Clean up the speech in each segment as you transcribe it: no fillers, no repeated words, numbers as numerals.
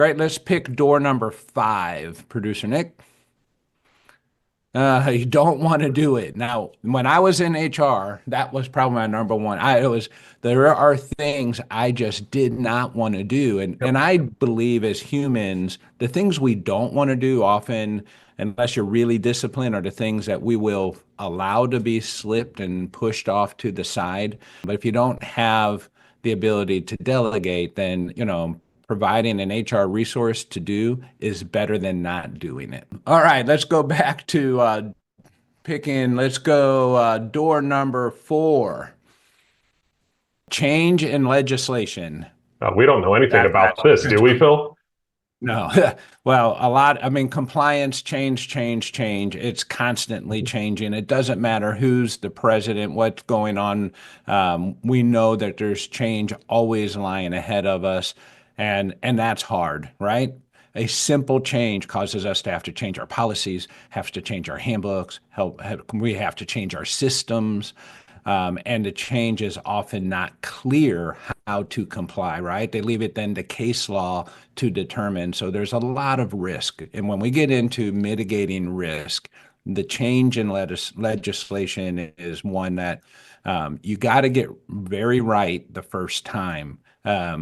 Right, let's pick door number 5, producer Nick. You don't want to do it. Now, when I was in HR, that was probably my number one. There are things I just did not want to do. And Yep. I believe as humans, the things we don't want to do often, unless you're really disciplined, are the things that we will allow to be slipped and pushed off to the side. But if you don't have the ability to delegate, then, providing an HR resource to do is better than not doing it. All right, let's go back to let's go door number 4. Change in legislation. We don't know anything That's not about this, do we, Phil? no. Well, I mean, compliance, change. It's constantly changing. It doesn't matter who's the president, what's going on. We know that there's change always lying ahead of us, and that's hard, right? A simple change causes us to have to change our policies, have to change our handbooks, we have to change our systems. And the change is often not clear how to comply, right? They leave it then to case law to determine. So there's a lot of risk. And when we get into mitigating risk, the change in legislation is one that you got to get very right the first time,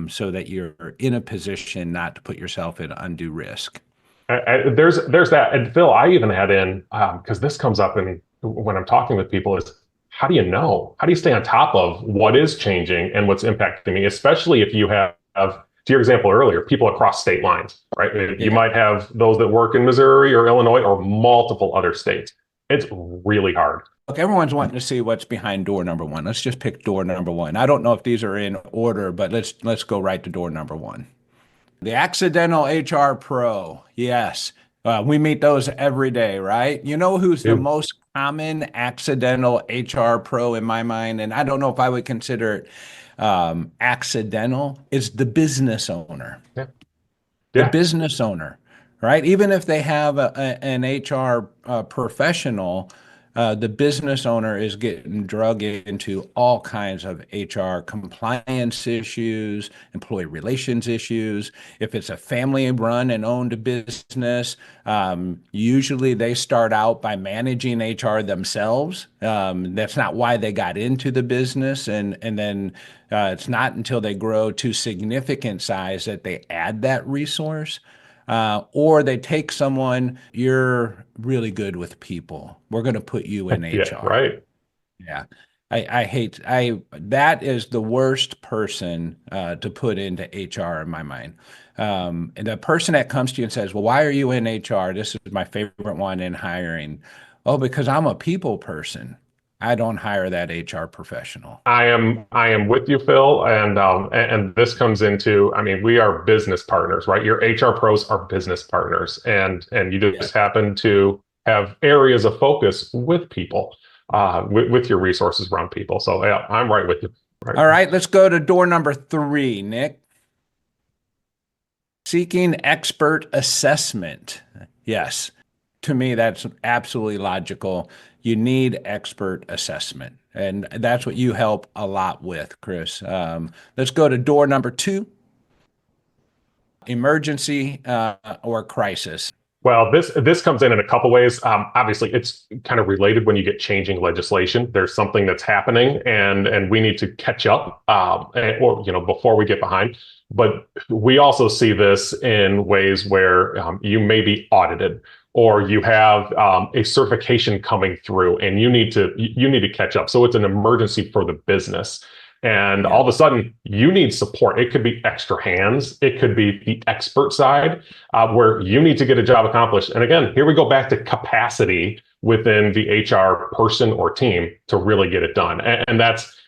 so that you're in a position not to put yourself in undue risk. There's that, and Phil, I even had in because this comes up in when I'm talking with people is how do you know? How do you stay on top of what is changing and what's impacting me, especially if you have, to your example earlier, people across state lines, right? You Yeah. might have those that work in Missouri or Illinois or multiple other states. It's really hard. Look, everyone's wanting to see what's behind door number 1. Let's just pick door number 1. I don't know if these are in order, but let's go right to door number 1. The accidental HR pro. Yes. We meet those every day, right? You know who's the Dude, most common accidental HR pro in my mind? And I don't know if I would consider it accidental, is the business owner. yeah, The yeah. business owner, right? Even if they have an HR professional, the business owner is getting drug into all kinds of HR compliance issues, employee relations issues. If it's a family run and owned business, usually they start out by managing HR themselves. That's not why they got into the business. And then it's not until they grow to significant size that they add that resource. Or they take someone, you're really good with people. We're going to put you in Yeah, HR. right. Yeah. That is the worst person to put into HR in my mind. And the person that comes to you and says, well, why are you in HR? This is my favorite one in hiring. Oh, because I'm a people person. I don't hire that HR professional. I am with you, Phil, and this comes into, I mean, we are business partners, right? Your HR pros are business partners, and you Yeah. just happen to have areas of focus with people, with your resources around people. So yeah, I'm right with you. Right. All right, let's go to door number 3, Nick. Seeking expert assessment. Yes, to me, that's absolutely logical. You need expert assessment. And that's what you help a lot with, Chris. Let's go to door number 2, emergency or crisis. Well, this comes in a couple ways. Obviously, it's kind of related when you get changing legislation. There's something that's happening, and we need to catch up, or before we get behind. But we also see this in ways where you may be audited, or you have a certification coming through, and you need to catch up. So it's an emergency for the business. And Yeah. all of a sudden, you need support. It could be extra hands. It could be the expert side where you need to get a job accomplished. And again, here we go back to capacity within the HR person or team to really get it done. And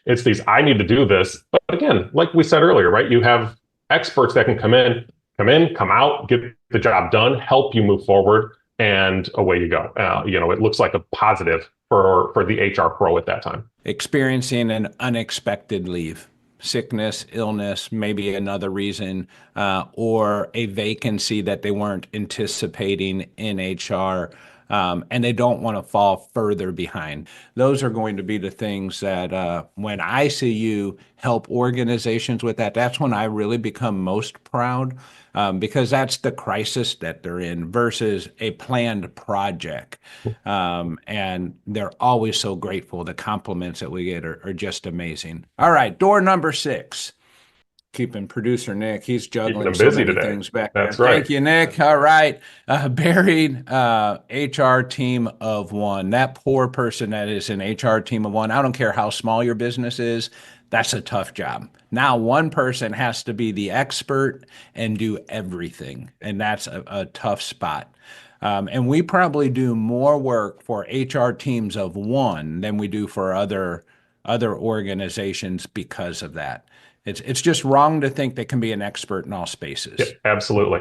it's these, I need to do this. But again, like we said earlier, right? You have experts that can come out, get the job done, help you move forward, and away you go. It looks like a positive for the HR pro at that time. Experiencing an unexpected leave, sickness, illness, maybe another reason, or a vacancy that they weren't anticipating in HR. and they don't want to fall further behind. Those are going to be the things that when I see you help organizations with that, that's when I really become most proud, because that's the crisis that they're in versus a planned project. And they're always so grateful. The compliments that we get are just amazing. All right, door number 6. Keeping producer Nick, he's Keeping juggling them so busy many today. things back there. That's right. Thank you, Nick. All right. Buried HR team of one. That poor person that is an HR team of one, I don't care how small your business is, that's a tough job. Now, one person has to be the expert and do everything, and that's a tough spot. And we probably do more work for HR teams of one than we do for other organizations because of that. It's just wrong to think they can be an expert in all spaces. Yep, absolutely.